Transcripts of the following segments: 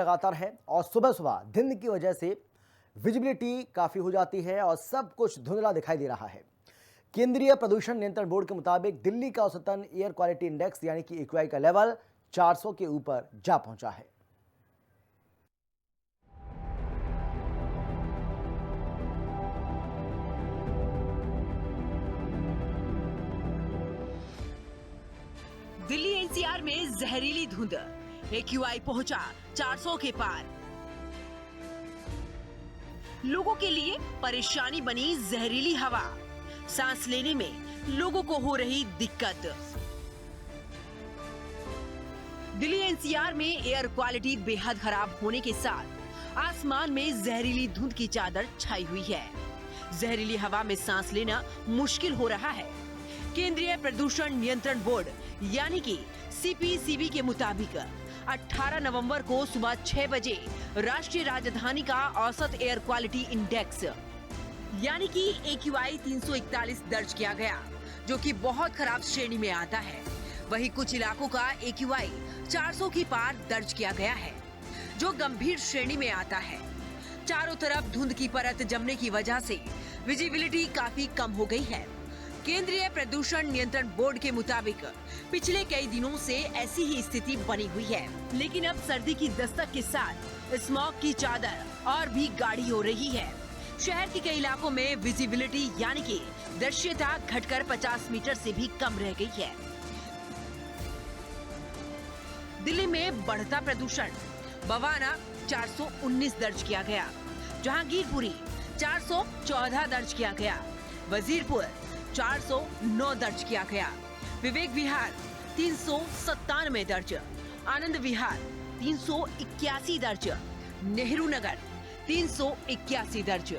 लगातार है और सुबह सुबह धुंध की वजह से विजिबिलिटी काफी हो जाती है और सब कुछ धुंधला दिखाई दे रहा है। केंद्रीय प्रदूषण नियंत्रण बोर्ड के मुताबिक दिल्ली का औसतन एयर क्वालिटी इंडेक्स यानी कि एक्यूआई का लेवल 400 के ऊपर जा पहुंचा है। दिल्ली एनसीआर में जहरीली धुंध, एक्यूआई पहुंचा 400 के पार। लोगों के लिए परेशानी बनी जहरीली हवा, सांस लेने में लोगों को हो रही दिक्कत। दिल्ली एनसीआर में एयर क्वालिटी बेहद खराब होने के साथ आसमान में जहरीली धुंध की चादर छाई हुई है। जहरीली हवा में सांस लेना मुश्किल हो रहा है। केंद्रीय प्रदूषण नियंत्रण बोर्ड यानी कि सीपीसीबी के मुताबिक 18 नवंबर को सुबह 6 बजे राष्ट्रीय राजधानी का औसत एयर क्वालिटी इंडेक्स यानी कि एक्यूआई 341 दर्ज किया गया, जो कि बहुत खराब श्रेणी में आता है। वहीं कुछ इलाकों का एक्यूआई 400 की पार दर्ज किया गया है, जो गंभीर श्रेणी में आता है। चारों तरफ धुंध की परत जमने की वजह से विजिबिलिटी काफी कम हो गई है। केंद्रीय प्रदूषण नियंत्रण बोर्ड के मुताबिक पिछले कई दिनों से ऐसी ही स्थिति बनी हुई है, लेकिन अब सर्दी की दस्तक के साथ स्मॉग की चादर और भी गाढ़ी हो रही है। शहर के कई इलाकों में विजिबिलिटी यानी कि दृश्यता घटकर 50 मीटर से भी कम रह गई है। दिल्ली में बढ़ता प्रदूषण, बवाना 419 दर्ज किया गया, जहांगीरपुरी 414 दर्ज किया गया, वजीरपुर 409 दर्ज किया गया, विवेक विहार 397 दर्ज, आनंद विहार 381 दर्ज, नेहरू नगर 381 दर्ज।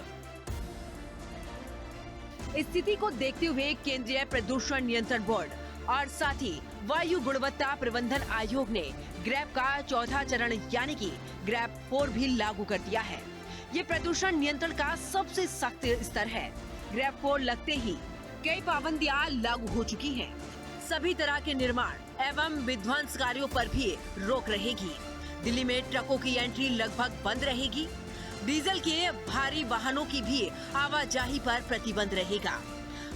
स्थिति को देखते हुए केंद्रीय प्रदूषण नियंत्रण बोर्ड और साथ ही वायु गुणवत्ता प्रबंधन आयोग ने ग्रैप का चौथा चरण यानी कि ग्रैप 4 भी लागू कर दिया है। ये प्रदूषण नियंत्रण का सबसे सख्त स्तर है। ग्रैप 4 लगते ही कई पाबंदियां लागू हो चुकी हैं। सभी तरह के निर्माण एवं विध्वंस कार्यों पर भी रोक रहेगी। दिल्ली में ट्रकों की एंट्री लगभग बंद रहेगी। डीजल के भारी वाहनों की भी आवाजाही पर प्रतिबंध रहेगा।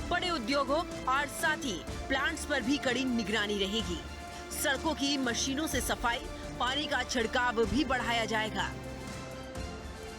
बड़े उद्योगों और साथ ही प्लांट्स पर भी कड़ी निगरानी रहेगी। सड़कों की मशीनों से सफाई, पानी का छिड़काव भी बढ़ाया जाएगा।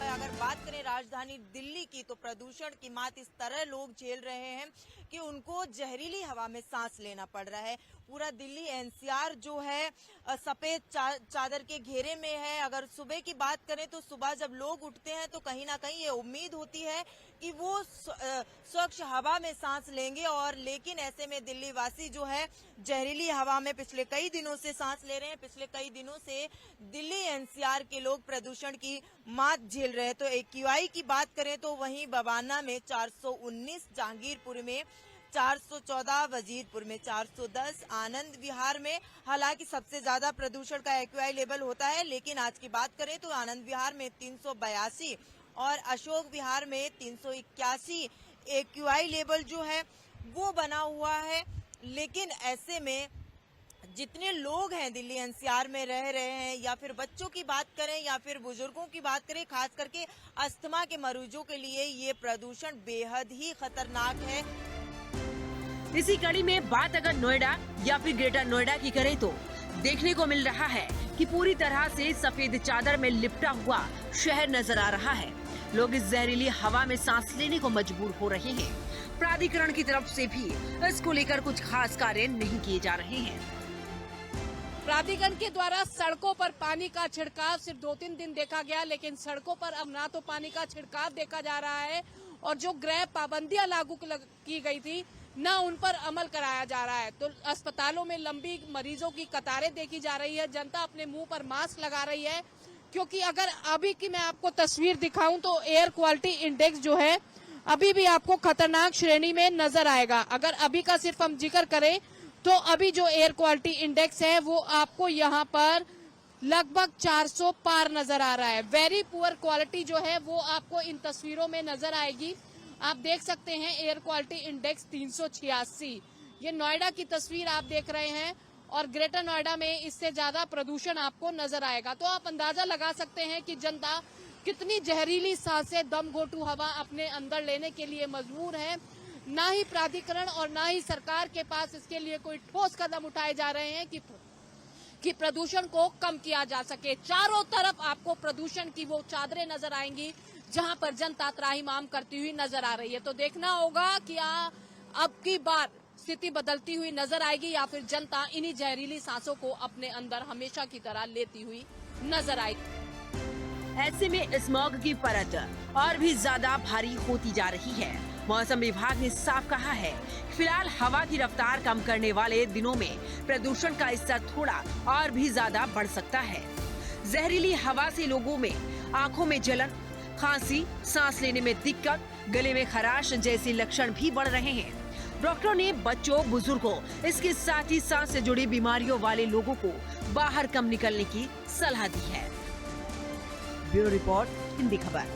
अगर बात करें राजधानी दिल्ली की, तो प्रदूषण की मात इस तरह लोग झेल रहे हैं कि उनको जहरीली हवा में सांस लेना पड़ रहा है। पूरा दिल्ली एनसीआर जो है सफेद चादर के घेरे में है। अगर सुबह की बात करें तो सुबह जब लोग उठते हैं तो कहीं ना कहीं ये उम्मीद होती है कि वो स्वच्छ हवा में सांस लेंगे, और लेकिन ऐसे में दिल्ली वासी जो है जहरीली हवा में पिछले कई दिनों से सांस ले रहे हैं। पिछले कई दिनों से दिल्ली एनसीआर के लोग प्रदूषण की मात झेल रहे हैं। तो एक्यूआई की बात करें तो वहीं बवाना में 419, जहांगीरपुर में 414, वजीरपुर में 410, आनंद विहार में हालांकि सबसे ज्यादा प्रदूषण का एक्यूआई लेवल होता है, लेकिन आज की बात करें तो आनंद विहार में 382 और अशोक विहार में 381 एक्यूआई लेवल जो है वो बना हुआ है। लेकिन ऐसे में जितने लोग हैं दिल्ली एनसीआर में रह रहे हैं, या फिर बच्चों की बात करें या फिर बुजुर्गों की बात करें, खास करके अस्थमा के मरीजों के लिए ये प्रदूषण बेहद ही खतरनाक है। इसी कड़ी में बात अगर नोएडा या फिर ग्रेटर नोएडा की करें तो देखने को मिल रहा है कि पूरी तरह से सफेद चादर में लिपटा हुआ शहर नजर आ रहा है। लोग इस जहरीली हवा में सांस लेने को मजबूर हो रहे हैं। प्राधिकरण की तरफ से भी इसको लेकर कुछ खास कार्य नहीं किए जा रहे हैं। प्राधिकरण के द्वारा सड़कों पर पानी का छिड़काव सिर्फ 2-3 दिन देखा गया, लेकिन सड़कों पर अब ना तो पानी का छिड़काव देखा जा रहा है, और जो ग्रैप पाबंदियां लागू की गई थी न उन पर अमल कराया जा रहा है। तो अस्पतालों में लंबी मरीजों की कतारें देखी जा रही है। जनता अपने मुंह पर मास्क लगा रही है, क्योंकि अगर अभी की मैं आपको तस्वीर दिखाऊं तो एयर क्वालिटी इंडेक्स जो है अभी भी आपको खतरनाक श्रेणी में नजर आएगा। अगर अभी का सिर्फ हम जिक्र करें तो अभी जो एयर क्वालिटी इंडेक्स है वो आपको यहाँ पर लगभग 400 पार नजर आ रहा है। वेरी पुअर क्वालिटी जो है वो आपको इन तस्वीरों में नजर आएगी। आप देख सकते हैं एयर क्वालिटी इंडेक्स 386। ये नोएडा की तस्वीर आप देख रहे हैं, और ग्रेटर नोएडा में इससे ज्यादा प्रदूषण आपको नजर आएगा। तो आप अंदाजा लगा सकते हैं कि जनता कितनी जहरीली सांसें, दम घोटू हवा अपने अंदर लेने के लिए मजबूर है। ना ही प्राधिकरण और ना ही सरकार के पास इसके लिए कोई ठोस कदम उठाए जा रहे हैं कि प्रदूषण को कम किया जा सके। चारों तरफ आपको प्रदूषण की वो चादरें नजर आएंगी जहां पर जनता त्राहिमाम करती हुई नजर आ रही है। तो देखना होगा कि अब की बार स्थिति बदलती हुई नजर आएगी या फिर जनता इन्हीं जहरीली सांसों को अपने अंदर हमेशा की तरह लेती हुई नजर आएगी। ऐसे में स्मॉग की परत और भी ज्यादा भारी होती जा रही है। मौसम विभाग ने साफ कहा है, फिलहाल हवा की रफ्तार कम करने वाले दिनों में प्रदूषण का स्तर थोड़ा और भी ज्यादा बढ़ सकता है। जहरीली हवा से लोगों में आंखों में जलन, खांसी, सांस लेने में दिक्कत, गले में खराश जैसे लक्षण भी बढ़ रहे हैं। डॉक्टरों ने बच्चों, बुजुर्गों, इसके साथ ही सांस से जुड़ी बीमारियों वाले लोगों को बाहर कम निकलने की सलाह दी है। ब्यूरो रिपोर्ट, हिंदी खबर।